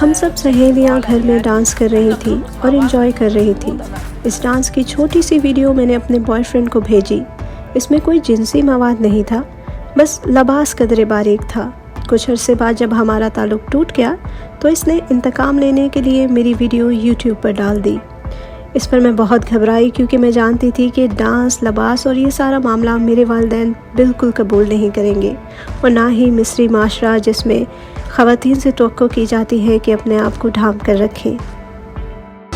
हम सब सहेलियां घर में डांस कर रही थी और एंजॉय कर रही थी। इस डांस की छोटी सी वीडियो मैंने अपने बॉयफ्रेंड को भेजी। इसमें कोई जिनसी मवाद नहीं था, बस लबास कदरे बारीक था। कुछ अरसे बाद जब हमारा ताल्लुक़ टूट गया तो इसने इंतकाम लेने के लिए मेरी वीडियो यूट्यूब पर डाल दी। इस पर मैं बहुत घबराई क्योंकि मैं जानती थी कि डांस, लबास और ये सारा मामला मेरे वालिदैन बिल्कुल कबूल नहीं करेंगे और ना ही मिस्री माशरा जिसमें ख़वातीन से तवक्को की जाती है कि अपने आप को ढांप कर रखें।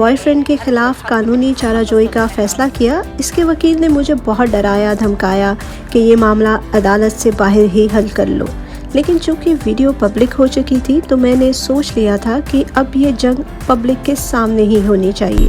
बॉयफ्रेंड के खिलाफ कानूनी चाराजोई का फैसला किया। इसके वकील ने मुझे बहुत डराया धमकाया कि ये मामला अदालत से बाहर ही हल कर लो, लेकिन चूंकि वीडियो पब्लिक हो चुकी थी तो मैंने सोच लिया था कि अब ये जंग पब्लिक के सामने ही होनी चाहिए।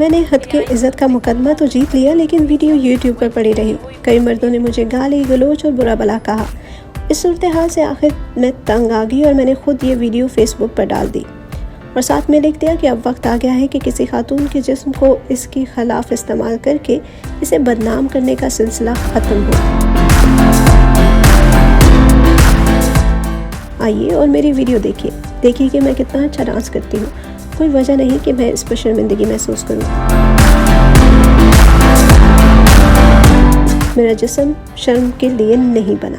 मैंने हद की इज्जत का मुकदमा तो जीत लिया, लेकिन वीडियो यूट्यूब पर पड़ी रही। कई मर्दों ने मुझे गाली गलोच और बुरा भला कहा। इस सूरत हाल से आखिर मैं तंग आ गई और मैंने खुद ये वीडियो फेसबुक पर डाल दी और साथ में लिख दिया कि अब वक्त आ गया है कि किसी खातून के जिस्म को इसके खिलाफ इस्तेमाल करके इसे बदनाम करने का सिलसिला ख़त्म हो। आइए और मेरी वीडियो देखिए कि मैं कितना अच्छा डांस करती हूँ। कोई वजह नहीं कि मैं इस पर शर्मिंदगी महसूस करूँ। मेरा जिस्म शर्म के लिए नहीं बना।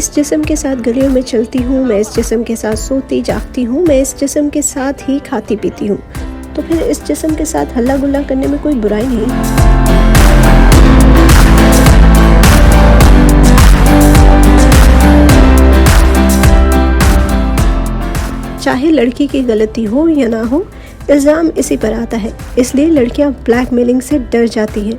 इस जिस्म के साथ गलियों में चलती हूँ, मैं इस जिस्म के साथ सोती जागती हूँ, मैं इस जिस्म के साथ ही खाती पीती हूँ। तो फिर इस जिस्म के साथ हल्ला गुल्ला करने में कोई बुराई नहीं। चाहे लड़की की गलती हो या ना हो, इल्ज़ाम इसी पर आता है। इसलिए लड़कियां ब्लैकमेलिंग से डर जाती हैं।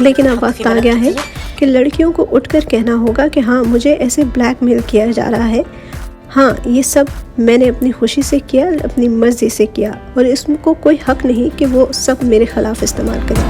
लेकिन अब वक्त आ गया है कि लड़कियों को उठकर कहना होगा कि हाँ, मुझे ऐसे ब्लैकमेल किया जा रहा है। हाँ, ये सब मैंने अपनी खुशी से किया, अपनी मर्ज़ी से किया और इसको कोई हक नहीं कि वो सब मेरे ख़िलाफ़ इस्तेमाल करें।